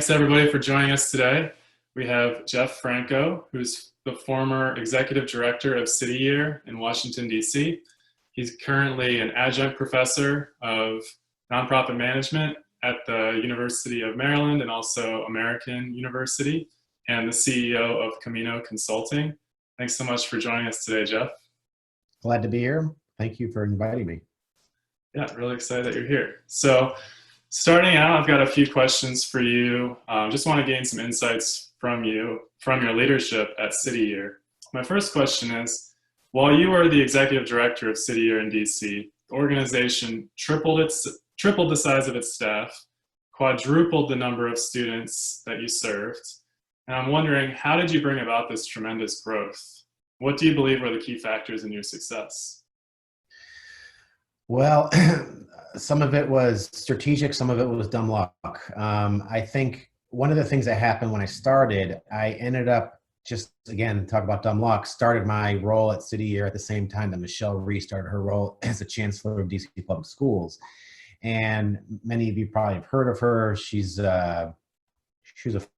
thanks everybody for joining us today. We have Jeff Franco, who's the former executive director of City Year in Washington, D.C. He's currently an adjunct professor of nonprofit management at the University of Maryland and also American University, and the CEO of Camino Consulting. Thanks so much for joining us today, Jeff. Glad to be here. Thank you for inviting me. Yeah, really excited that you're here. So starting out, I've got a few questions for you. Just want to gain some insights from you, from your leadership at City Year. My first question is, while you were the executive director of City Year in DC, the organization tripled the size of its staff, quadrupled the number of students that you served. And I'm wondering, how did you bring about this tremendous growth? What do you believe were the key factors in your success? Well, some of it was strategic, some of it was dumb luck. I think one of the things that happened when I started, I ended up just, again, talk about dumb luck, started my role at City Year at the same time that Michelle restarted her role as the Chancellor of DC Public Schools. And many of you probably have heard of her. She was a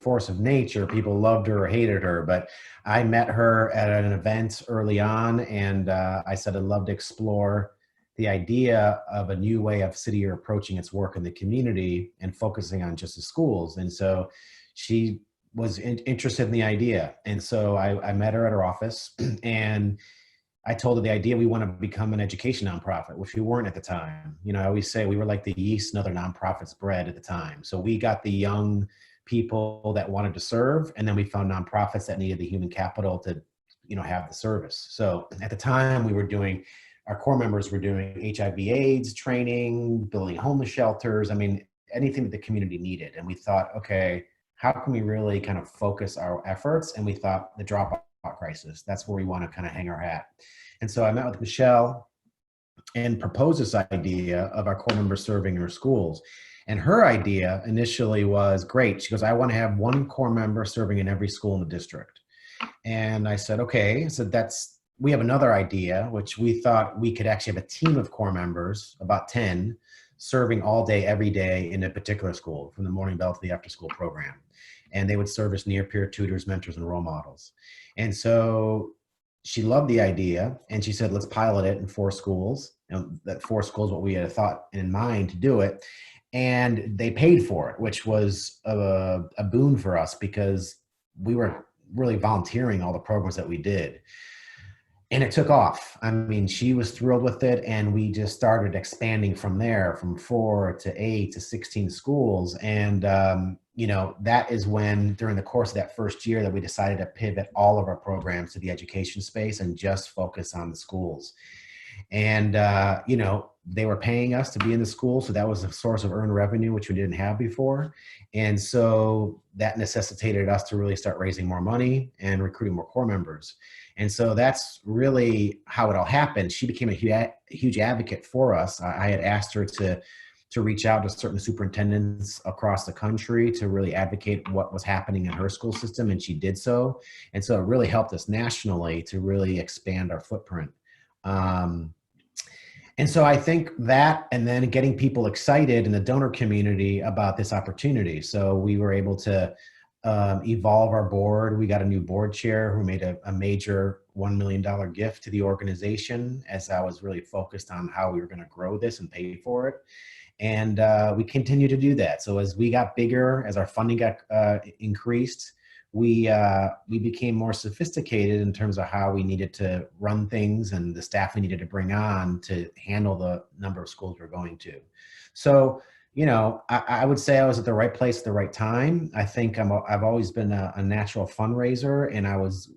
force of nature. People loved her or hated her, but I met her at an event early on, and I said I'd love to explore the idea of a new way of City Year approaching its work in the community and focusing on just the schools. And so she was interested in the idea. And so I met her at her office and I told her the idea, we want to become an education nonprofit, which we weren't at the time. You know, I always say we were like the yeast and other nonprofits bred at the time. So we got the young people that wanted to serve, and then we found nonprofits that needed the human capital to, you know, have the service. So at the time our core members were doing HIV/AIDS training, building homeless shelters. I mean, anything that the community needed. And we thought, okay, how can we really kind of focus our efforts? And we thought the dropout crisis, that's where we want to kind of hang our hat. And so I met with Michelle and proposed this idea of our core members serving in our schools. And her idea initially was great. She goes, I want to have one core member serving in every school in the district. And I said, okay. So we have another idea, which we thought we could actually have a team of core members, about 10, serving all day, every day in a particular school, from the morning bell to the after school program. And they would serve as near peer tutors, mentors, and role models. And so she loved the idea, and she said, let's pilot it in 4 schools. You know, that 4 schools, what we had thought in mind to do it. And they paid for it, which was a boon for us because we were really volunteering all the programs that we did. And it took off. I mean, she was thrilled with it, and we just started expanding from there, from 4 to 8 to 16 schools. And, you know, that is when, during the course of that first year, that we decided to pivot all of our programs to the education space and just focus on the schools. And, you know, they were paying us to be in the school, so that was a source of earned revenue, which we didn't have before. And so that necessitated us to really start raising more money and recruiting more core members. And so that's really how it all happened. She became a huge advocate for us. I had asked her to reach out to certain superintendents across the country to really advocate what was happening in her school system, and she did so. And so it really helped us nationally to really expand our footprint. And so I think that, and then getting people excited in the donor community about this opportunity. So we were able to evolve our board. We got a new board chair who made a major $1 million gift to the organization, as I was really focused on how we were going to grow this and pay for it. And we continue to do that. So as we got bigger, as our funding got increased, we became more sophisticated in terms of how we needed to run things and the staff we needed to bring on to handle the number of schools we're going to. So, you know, I would say I was at the right place at the right time. I think I've always been a natural fundraiser, and I was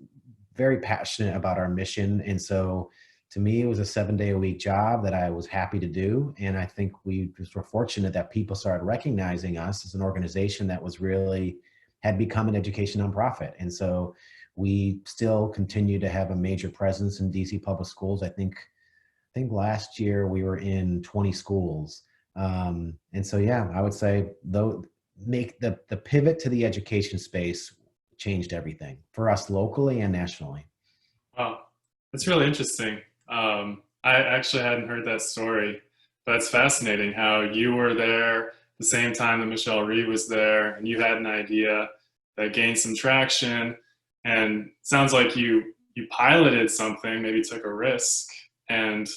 very passionate about our mission. And so to me, it was a 7-day-a-week job that I was happy to do. And I think we just were fortunate that people started recognizing us as an organization that was really had become an education nonprofit. And so we still continue to have a major presence in DC public schools. I think last year we were in 20 schools. And so, yeah, I would say though, make the pivot to the education space changed everything for us locally and nationally. Wow, that's really interesting. I actually hadn't heard that story, but it's fascinating how you were there the same time that Michelle Rhee was there, and you had an idea that gained some traction, and sounds like you piloted something, maybe took a risk, and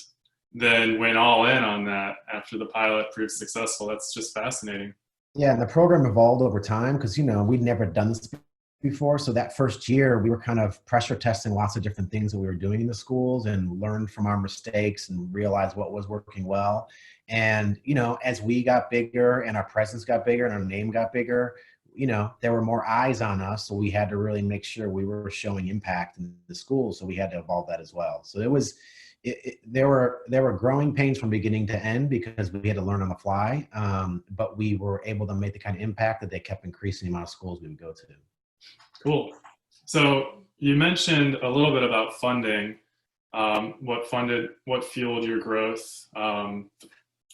then went all in on that after the pilot proved successful. That's just fascinating. Yeah, and the program evolved over time because, we'd never done this before. So that first year, we were kind of pressure testing lots of different things that we were doing in the schools and learned from our mistakes and realized what was working well. And, as we got bigger and our presence got bigger and our name got bigger, there were more eyes on us. So we had to really make sure we were showing impact in the schools. So we had to evolve that as well. So there were growing pains from beginning to end because we had to learn on the fly. But we were able to make the kind of impact that they kept increasing the amount of schools we would go to. Cool. So you mentioned a little bit about funding, what fueled your growth, the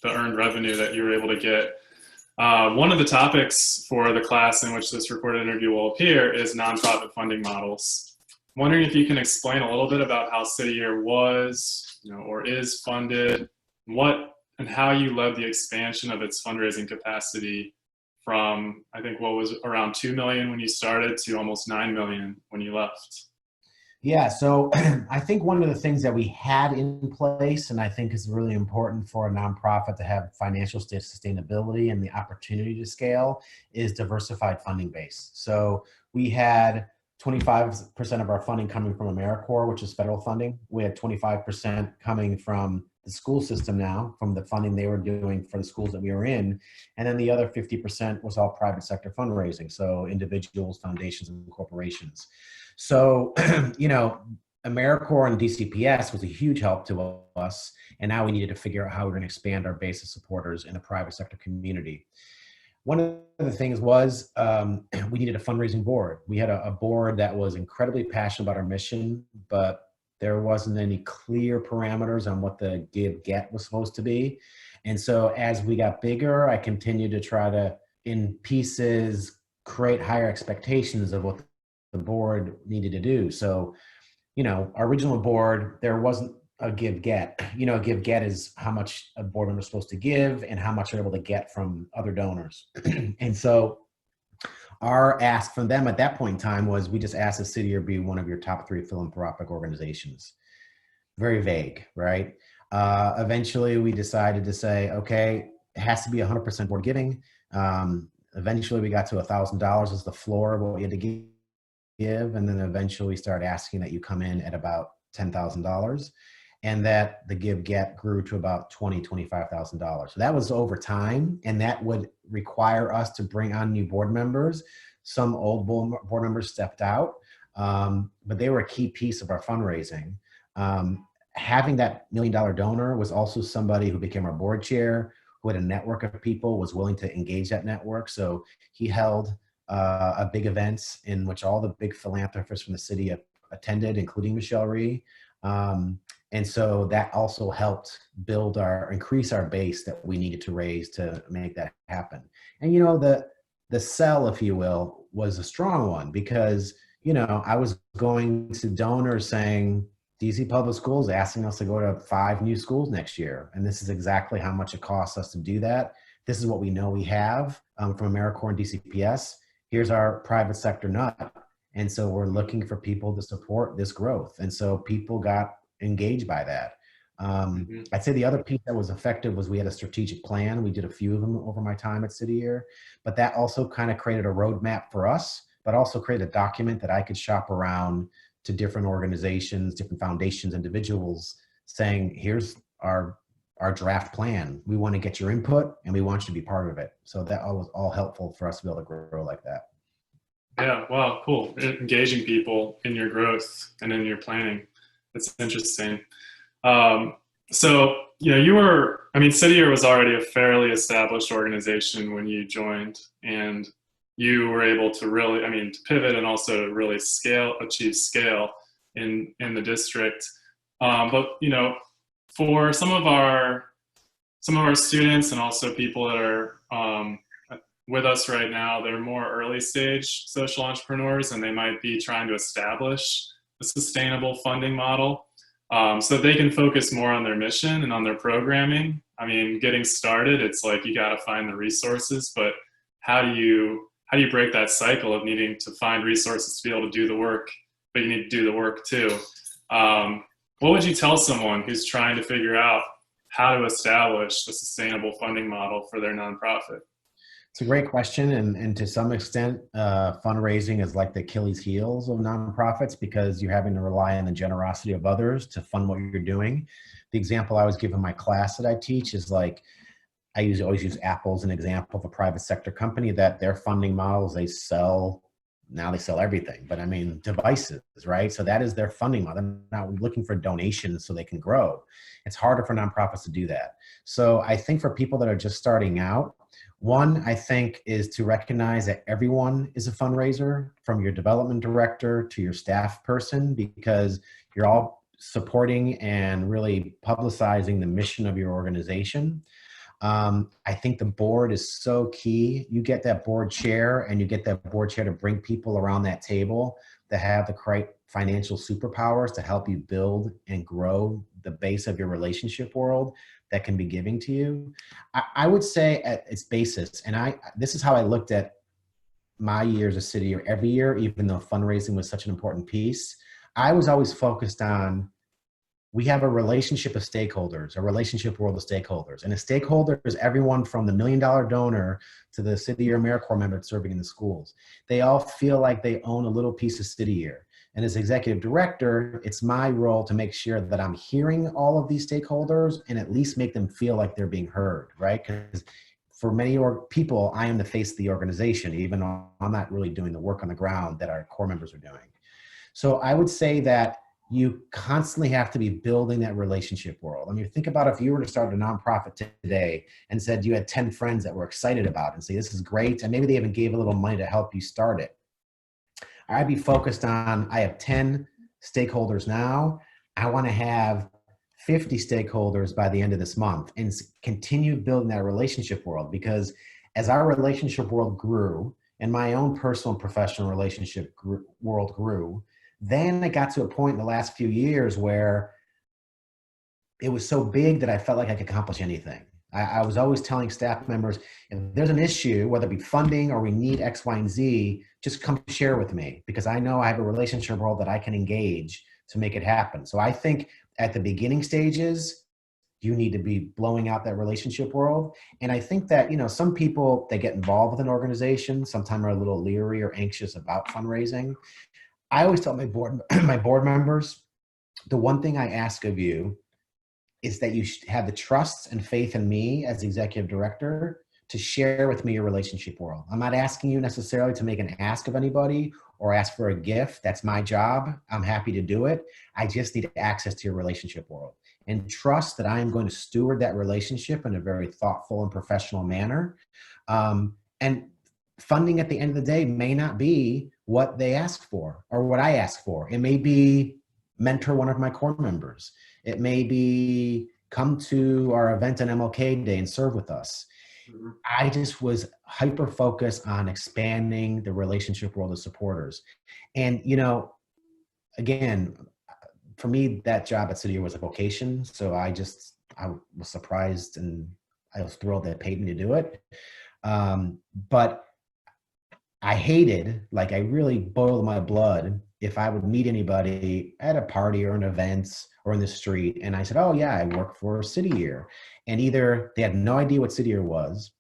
earned revenue that you were able to get. One of the topics for the class in which this recorded interview will appear is nonprofit funding models. I'm wondering if you can explain a little bit about how City Year was, or is funded, and how you led the expansion of its fundraising capacity from, I think, what was around 2 million when you started to almost 9 million when you left. Yeah, so I think one of the things that we had in place, and I think is really important for a nonprofit to have financial sustainability and the opportunity to scale, is diversified funding base. So we had 25% of our funding coming from AmeriCorps, which is federal funding. We had 25% coming from the school system now, from the funding they were doing for the schools that we were in. And then the other 50% was all private sector fundraising. So individuals, foundations, and corporations. So, AmeriCorps and DCPS was a huge help to us. And now we needed to figure out how we're going to expand our base of supporters in the private sector community. One of the things was we needed a fundraising board. We had a board that was incredibly passionate about our mission, but there wasn't any clear parameters on what the give-get was supposed to be. And so as we got bigger, I continued to try to, in pieces, create higher expectations of what the board needed to do. So, our original board, there wasn't a give-get. A give-get is how much a board member is supposed to give and how much they're able to get from other donors. And so our ask from them at that point in time was, we just asked the city to be one of your top 3 philanthropic organizations. Very vague, right? Eventually we decided to say, okay, it has to be 100% board giving. Eventually we got to $1,000 as the floor of what we had to give. And then eventually we started asking that you come in at about $10,000, and that the give-get grew to about $25,000. So that was over time, and that would require us to bring on new board members. Some old board members stepped out, but they were a key piece of our fundraising. Having that $1 million donor was also somebody who became our board chair, who had a network of people, was willing to engage that network. So he held a big events in which all the big philanthropists from the city attended, including Michelle Rhee. And so that also helped increase our base that we needed to raise to make that happen. And, the sell, if you will, was a strong one because, I was going to donors saying, DC Public Schools asking us to go to 5 new schools next year. And this is exactly how much it costs us to do that. This is what we know we have from AmeriCorps and DCPS. Here's our private sector nut. And so we're looking for people to support this growth. And so people got engaged by that. I'd say the other piece that was effective was we had a strategic plan. We did a few of them over my time at City Year, but that also kind of created a roadmap for us, but also created a document that I could shop around to different organizations, different foundations, individuals, saying, here's our draft plan. We want to get your input and we want you to be part of it. So that was all helpful for us to be able to grow like that. Yeah, wow, cool. Engaging people in your growth and in your planning. That's interesting. So, City Year was already a fairly established organization when you joined, and you were able to really, to pivot and also to really achieve scale in the district. But, for some of our students and also people that are with us right now, they're more early stage social entrepreneurs, and they might be trying to establish a sustainable funding model so that they can focus more on their mission and on their programming I mean, getting started, it's like you got to find the resources, but how do you break that cycle of needing to find resources to be able to do the work, but you need to do the work too? What would you tell someone who's trying to figure out how to establish a sustainable funding model for their nonprofit? It's a great question, and to some extent, fundraising is like the Achilles heels of nonprofits because you're having to rely on the generosity of others to fund what you're doing. The example I was given in my class that I teach is like, always use Apple as an example of a private sector company that their funding models, now they sell everything, but I mean devices, right? So that is their funding model. They're not looking for donations so they can grow. It's harder for nonprofits to do that. So I think for people that are just starting out, one, I think, is to recognize that everyone is a fundraiser, from your development director to your staff person, because you're all supporting and really publicizing the mission of your organization. I think the board is so key. You get that board chair, and you get that board chair to bring people around that table that have the correct financial superpowers to help you build and grow the base of your relationship world that can be giving to you. I would say at its basis, and this is how I looked at my years of City Year every year, even though fundraising was such an important piece. I was always focused on, we have a relationship of stakeholders, a relationship world of stakeholders. And a stakeholder is everyone from the $1 Million donor to the City Year AmeriCorps member serving in the schools. They all feel like they own a little piece of City Year. And as executive director, it's my role to make sure that I'm hearing all of these stakeholders and at least make them feel like they're being heard, right? Because for many people, I am the face of the organization, even though I'm not really doing the work on the ground that our core members are doing. So I would say that you constantly have to be building that relationship world. I mean, think about if you were to start a nonprofit today and said you had 10 friends that were excited about it and say, this is great, and maybe they even gave a little money to help you start it. I'd be focused on, I have 10 stakeholders now. I want to have 50 stakeholders by the end of this month, and continue building that relationship world, because as our relationship world grew and my own personal and professional relationship world grew, then it got to a point in the last few years where it was so big that I felt like I could accomplish anything. I was always telling staff members, if there's an issue, whether it be funding or we need X, Y, and Z, just come share with me, because I know I have a relationship role that I can engage to make it happen. So I think at the beginning stages, you need to be blowing out that relationship world. And I think that, some people, they get involved with an organization, sometimes are a little leery or anxious about fundraising. I always tell my board members, the one thing I ask of you is that you should have the trust and faith in me as executive director to share with me your relationship world. I'm not asking you necessarily to make an ask of anybody or ask for a gift. That's my job. I'm happy to do it. I just need access to your relationship world, and trust that I am going to steward that relationship in a very thoughtful and professional manner. And funding at the end of the day may not be what they ask for or what I ask for. It may be mentor one of my core members. It may be come to our event on MLK Day and serve with us. Mm-hmm. I just was hyper focused on expanding the relationship world of supporters. And, again, for me, that job at City Year was a vocation. So I was surprised and I was thrilled they paid me to do it. But I hated, like I really boiled my blood if I would meet anybody at a party or an event or in the street and I said, oh yeah, I work for City Year. And either they had no idea what City Year was,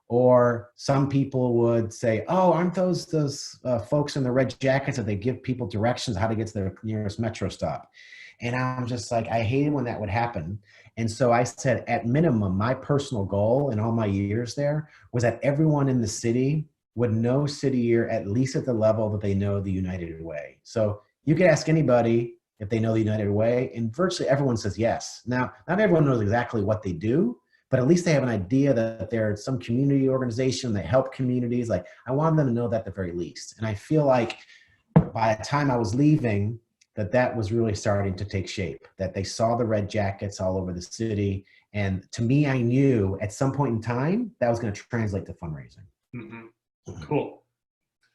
or some people would say, oh, aren't those folks in the red jackets that they give people directions how to get to their nearest metro stop? And I'm just like, I hated when that would happen. And so I said, at minimum, my personal goal in all my years there was that everyone in the city would know City Year at least at the level that they know the United Way. So you could ask anybody if they know the United Way, and virtually everyone says yes. Now, not everyone knows exactly what they do, but at least they have an idea that they're some community organization that help communities. Like, I wanted them to know that at the very least. And I feel like by the time I was leaving, that was really starting to take shape, that they saw the red jackets all over the city. And to me, I knew at some point in time that was going to translate to fundraising. Mm-hmm. Cool.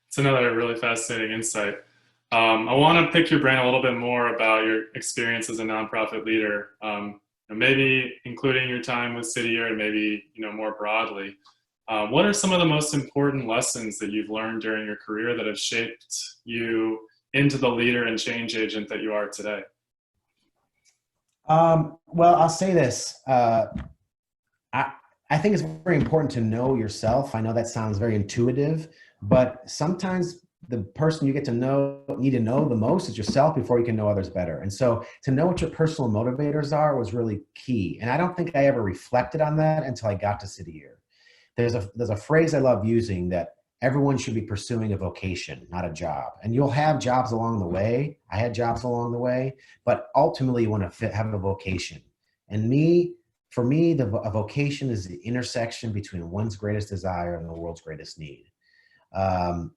It's another really fascinating insight. I want to pick your brain a little bit more about your experience as a nonprofit leader. maybe including your time with City Year and maybe, more broadly, what are some of the most important lessons that you've learned during your career that have shaped you into the leader and change agent that you are today? Well, I'll say this. I think it's very important to know yourself. I know that sounds very intuitive, but sometimes the person you get to need to know the most is yourself before you can know others better. And so to know what your personal motivators are was really key. And I don't think I ever reflected on that until I got to City Year. There's a phrase I love using that everyone should be pursuing a vocation, not a job. And you'll have jobs along the way. I had jobs along the way, but ultimately you want to have a vocation. And for me, a vocation is the intersection between one's greatest desire and the world's greatest need.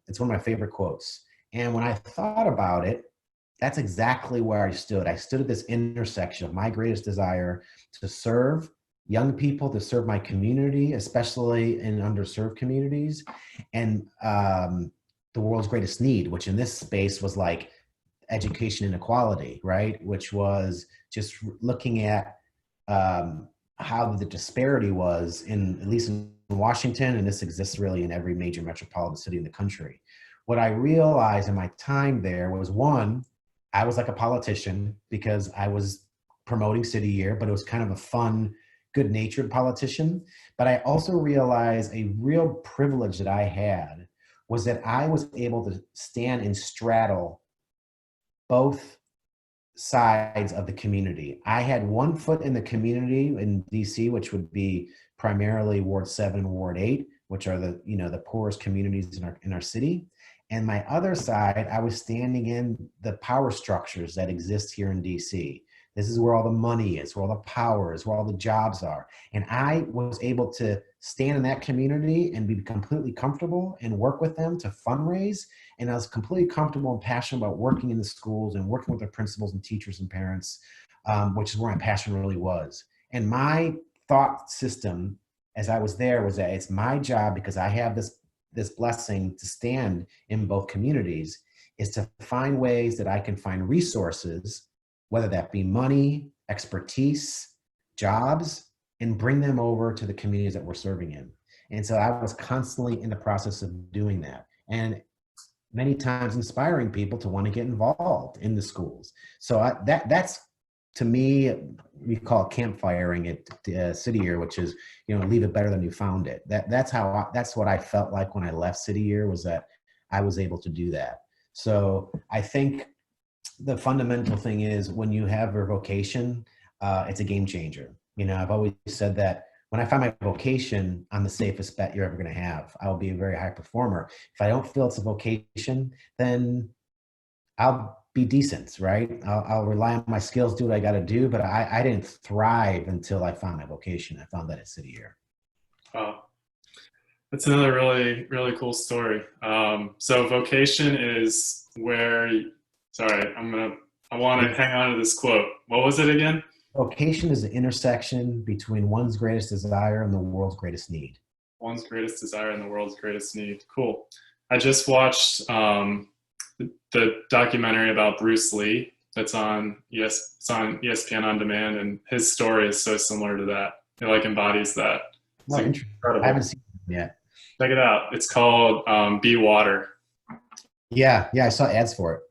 It's one of my favorite quotes. And when I thought about it, that's exactly where I stood. I stood at this intersection of my greatest desire to serve young people, to serve my community, especially in underserved communities, and the world's greatest need, which in this space was like education inequality, right? Which was just looking at how the disparity was at least in Washington, and this exists really in every major metropolitan city in the country. What I realized in my time there was, one, I was like a politician because I was promoting City Year, but it was kind of a fun, good-natured politician. But I also realized a real privilege that I had was that I was able to stand and straddle both sides of the community. I had one foot in the community in DC, which would be primarily Ward 7 and Ward 8, which are the poorest communities in our city. And my other side, I was standing in the power structures that exist here in DC. This is where all the money is, where all the power is, where all the jobs are. And I was able to stand in that community and be completely comfortable and work with them to fundraise. And I was completely comfortable and passionate about working in the schools and working with the principals and teachers and parents, which is where my passion really was. And my thought system as I was there was that it's my job, because I have this blessing to stand in both communities, is to find ways that I can find resources, whether that be money, expertise, jobs, and bring them over to the communities that we're serving in. And so I was constantly in the process of doing that. And many times inspiring people to want to get involved in the schools. So that's, to me, we call it campfiring at City Year, which is, leave it better than you found it. That's what I felt like when I left City Year, was that I was able to do that. So I think the fundamental thing is, when you have a vocation, it's a game changer. I've always said that when I find my vocation, I'm the safest bet you're ever going to have. I will be a very high performer. If I don't feel it's a vocation, then I'll be decent, right? I'll rely on my skills, do what I got to do. But I didn't thrive until I found my vocation. I found that at City Year. Wow. That's another really, really cool story. So vocation is where, sorry, I want to hang on to this quote. What was it again? Vocation is the intersection between one's greatest desire and the world's greatest need. One's greatest desire and the world's greatest need. Cool. I just watched the documentary about Bruce Lee that's on it's on ESPN On Demand, and his story is so similar to that. It embodies that. It's incredible. I haven't seen it yet. Check it out. It's called Be Water. Yeah, I saw ads for it.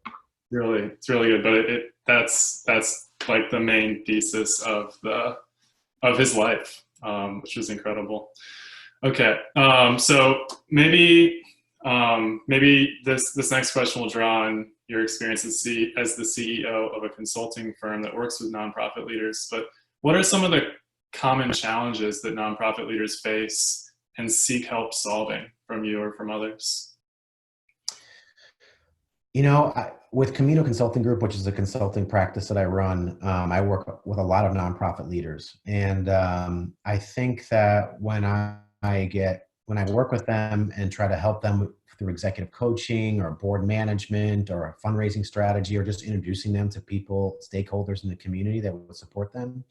It's really good. But that's like the main thesis of his life, which is incredible. Okay, so maybe this next question will draw on your experience as the CEO of a consulting firm that works with nonprofit leaders. But what are some of the common challenges that nonprofit leaders face and seek help solving from you or from others? With Camino Consulting Group, which is a consulting practice that I run, I work with a lot of nonprofit leaders. And I think that when I work with them and try to help them through executive coaching or board management or a fundraising strategy, or just introducing them to people, stakeholders in the community that would support them,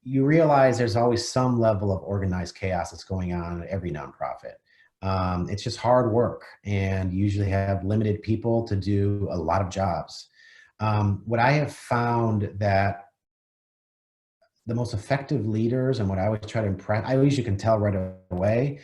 you realize there's always some level of organized chaos that's going on at every nonprofit. It's just hard work, and you usually have limited people to do a lot of jobs. What I have found that the most effective leaders, and what I always try to impress, I usually can tell right away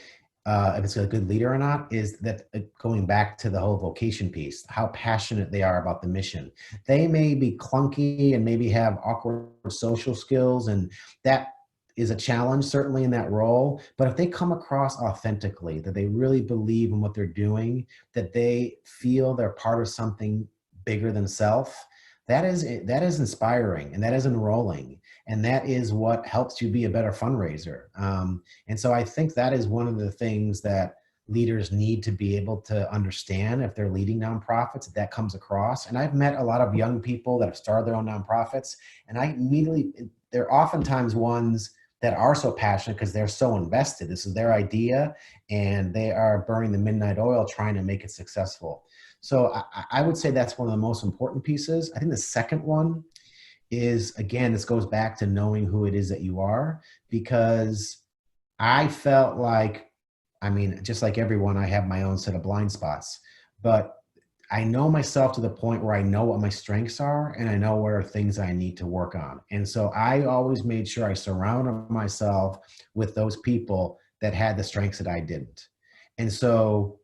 if it's a good leader or not, is that going back to the whole vocation piece, how passionate they are about the mission. They may be clunky and maybe have awkward social skills, and that is a challenge certainly in that role. But if they come across authentically, that they really believe in what they're doing, that they feel they're part of something bigger than self, that is inspiring, and that is enrolling, and that is what helps you be a better fundraiser. And so I think that is one of the things that leaders need to be able to understand if they're leading nonprofits, that comes across. And I've met a lot of young people that have started their own nonprofits, and they're oftentimes ones that are so passionate because they're so invested. This is their idea, and they are burning the midnight oil trying to make it successful. So I would say that's one of the most important pieces. I think the second one is, again, this goes back to knowing who it is that you are, because I felt like, I mean, just like everyone, I have my own set of blind spots, but I know myself to the point where I know what my strengths are, and I know what are things I need to work on. And so I always made sure I surrounded myself with those people that had the strengths that I didn't. And so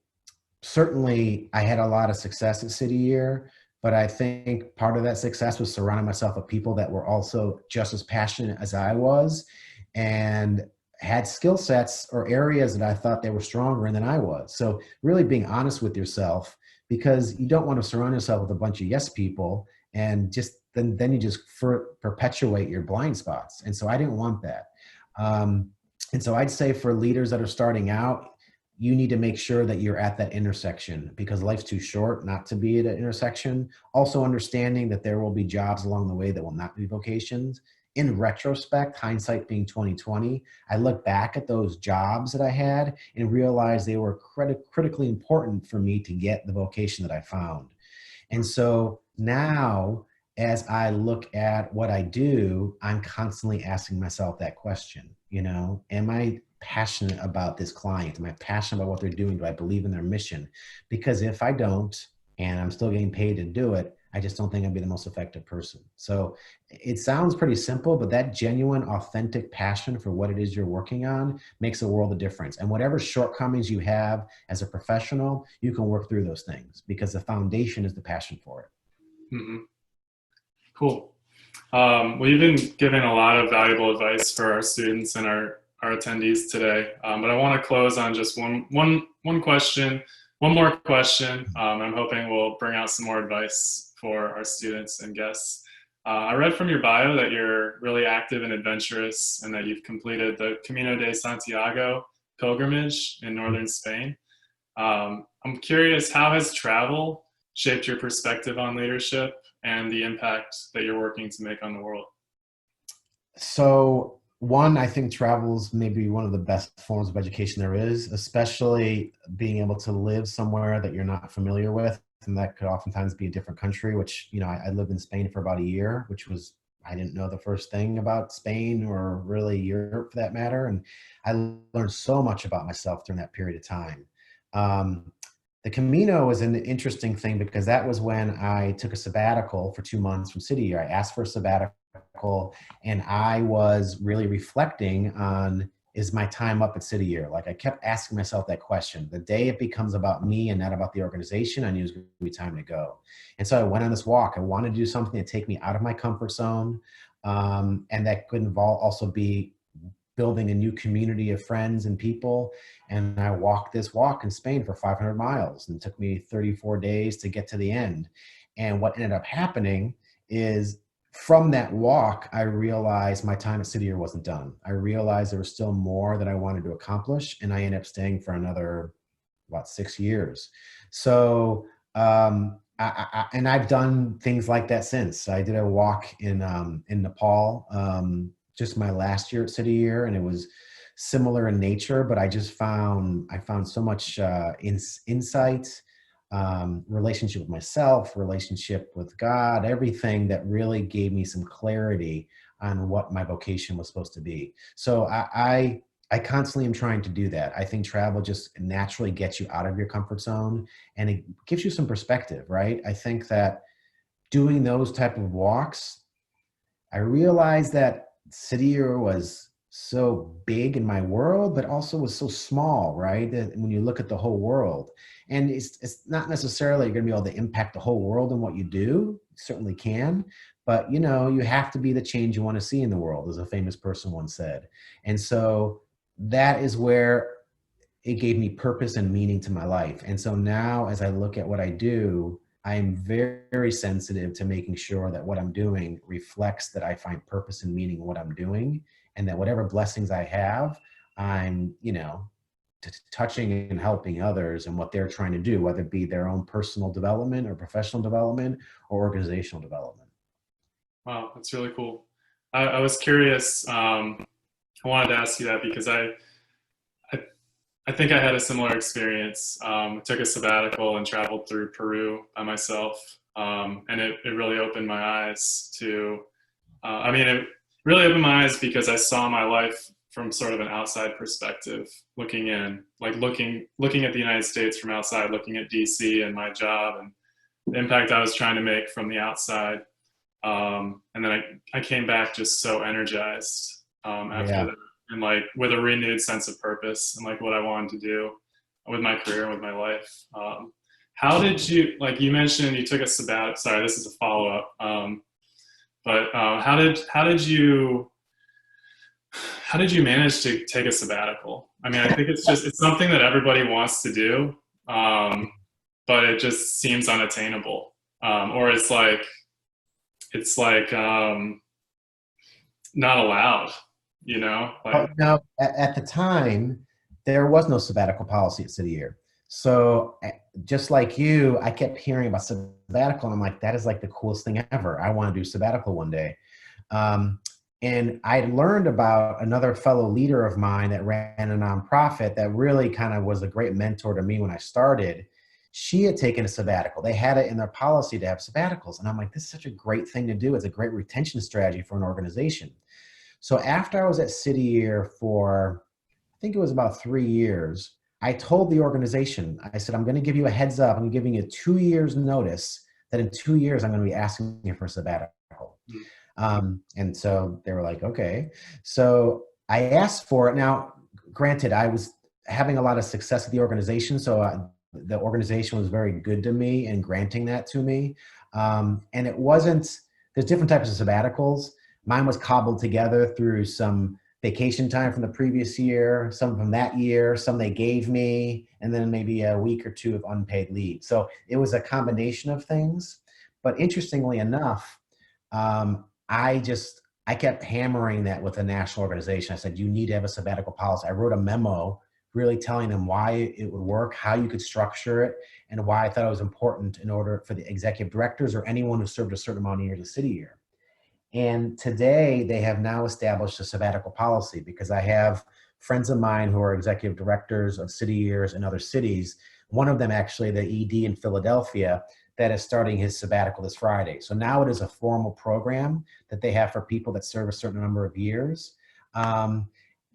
certainly I had a lot of success at City Year, but I think part of that success was surrounding myself with people that were also just as passionate as I was, and had skill sets or areas that I thought they were stronger in than I was. So really being honest with yourself, because you don't want to surround yourself with a bunch of yes people, and just then you just perpetuate your blind spots. And so I didn't want that. And so I'd say for leaders that are starting out, you need to make sure that you're at that intersection, because life's too short not to be at an intersection. Also understanding that there will be jobs along the way that will not be vocations. In retrospect, hindsight being 2020, I look back at those jobs that I had and realized they were critically important for me to get the vocation that I found. And so now, as I look at what I do, I'm constantly asking myself that question, am I passionate about this client? Am I passionate about what they're doing? Do I believe in their mission? Because if I don't, and I'm still getting paid to do it, I just don't think I'd be the most effective person. So it sounds pretty simple, but that genuine, authentic passion for what it is you're working on makes a world of difference. And whatever shortcomings you have as a professional, you can work through those things, because the foundation is the passion for it. Mm-hmm. Cool. Well, you've been giving a lot of valuable advice for our students and our attendees today, but I want to close on just one more question. I'm hoping we'll bring out some more advice for our students and guests. I read from your bio that you're really active and adventurous, and that you've completed the Camino de Santiago pilgrimage in northern Spain. I'm curious, how has travel shaped your perspective on leadership and the impact that you're working to make on the world? So one, I think travel is maybe one of the best forms of education there is, especially being able to live somewhere that you're not familiar with. And that could oftentimes be a different country, which, I lived in Spain for about a year, I didn't know the first thing about Spain or really Europe for that matter. And I learned so much about myself during that period of time. The Camino was an interesting thing, because that was when I took a sabbatical for 2 months from City Year. I asked for a sabbatical, and I was really reflecting on, is my time up at City Year? Like, I kept asking myself that question. The day it becomes about me and not about the organization, I knew it was going to be time to go. And so I went on this walk. I wanted to do something to take me out of my comfort zone. And that could also be building a new community of friends and people. And I walked this walk in Spain for 500 miles, and it took me 34 days to get to the end. And what ended up happening is, from that walk, I realized my time at City Year wasn't done. I realized there was still more that I wanted to accomplish, and I ended up staying for another about 6 years. So, and I've done things like that since. I did a walk in Nepal, just my last year at City Year, and it was similar in nature, but I found so much insight, relationship with myself, relationship with God, everything that really gave me some clarity on what my vocation was supposed to be. So I constantly am trying to do that. I think travel just naturally gets you out of your comfort zone, and it gives you some perspective, right? I think that doing those type of walks, I realized that City Year was so big in my world, but also was so small, right? That when you look at the whole world, and it's not necessarily you're going to be able to impact the whole world in what you do. You certainly can, but you know, you have to be the change you want to see in the world, as a famous person once said. And so that is where it gave me purpose and meaning to my life. And so now as I look at what I do, I'm very, very sensitive to making sure that what I'm doing reflects that I find purpose and meaning in what I'm doing, and that whatever blessings I have, I'm, you know, touching and helping others and what they're trying to do, whether it be their own personal development or professional development or organizational development. Wow, that's really cool. I was curious. I wanted to ask you that because I, I think I had a similar experience. I took a sabbatical and traveled through Peru by myself. And it really opened my eyes to, it really opened my eyes because I saw my life from sort of an outside perspective, looking in, like looking at the United States from outside, looking at DC and my job and the impact I was trying to make from the outside. And then I came back just so energized after Yeah. that, and like with a renewed sense of purpose and like what I wanted to do with my career and with my life. How did you, like you mentioned you took a sabbatical, sorry, this is a follow-up. But how did you manage to take a sabbatical? I mean, I think it's something that everybody wants to do, but it just seems unattainable. Or it's like not allowed, you know? Like, Now, at the time, there was no sabbatical policy at City Year. So just like you, I kept hearing about sabbatical, and I'm like, that is like the coolest thing ever. I want to do sabbatical one day. And I learned about another fellow leader of mine that ran a nonprofit that really kind of was a great mentor to me when I started. She had taken a sabbatical. They had it in their policy to have sabbaticals. And I'm like, this is such a great thing to do. It's a great retention strategy for an organization. So after I was at City Year for, I think it was about 3 years, I told the organization, I said, I'm going to give you a heads up. I'm giving you 2 years notice that in 2 years, I'm going to be asking you for a sabbatical. And so they were like, okay. So I asked for it. Now, granted, I was having a lot of success at the organization. So the organization was very good to me in granting that to me. And it wasn't, there's different types of sabbaticals. Mine was cobbled together through some vacation time from the previous year, some from that year, some they gave me, and then maybe a week or two of unpaid leave. So it was a combination of things. But interestingly enough, I kept hammering that with a national organization. I said, you need to have a sabbatical policy. I wrote a memo really telling them why it would work, how you could structure it, and why I thought it was important in order for the executive directors or anyone who served a certain amount of years of City Year. And today they have now established a sabbatical policy because I have friends of mine who are executive directors of City Years in other cities. One of them actually, the ED in Philadelphia, that is starting his sabbatical this Friday. So now it is a formal program that they have for people that serve a certain number of years. And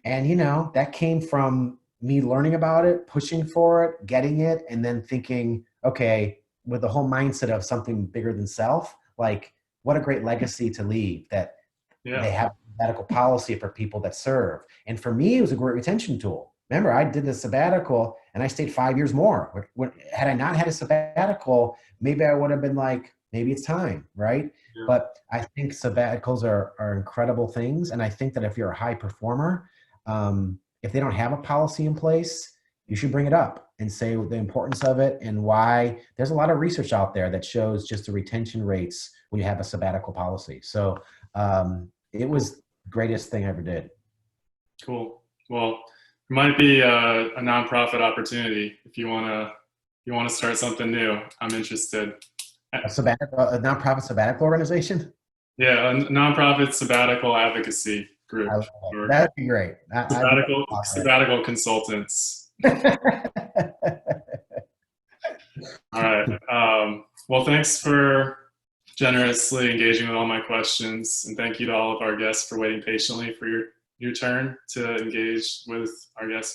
you know, that came from me learning about it, pushing for it, getting it, and then thinking, okay, with the whole mindset of something bigger than self, like what a great legacy to leave that they have sabbatical policy for people that serve. And for me, it was a great retention tool. Remember, I did the sabbatical and I stayed 5 years more. Had I not had a sabbatical, maybe I would have been like, maybe it's time, right? yeah. But I think sabbaticals are incredible things. And I think that if you're a high performer, if they don't have a policy in place, you should bring it up and say the importance of it and why. There's a lot of research out there that shows just the retention rates when you have a sabbatical policy. So it was the greatest thing I ever did. Cool. Well, it might be a nonprofit opportunity if you want to start something new. I'm interested. A nonprofit sabbatical organization? Yeah, a nonprofit sabbatical advocacy group. That'd be great. Sabbatical consultants. All right. Well, thanks for generously engaging with all my questions, and thank you to all of our guests for waiting patiently for your turn to engage with our guests.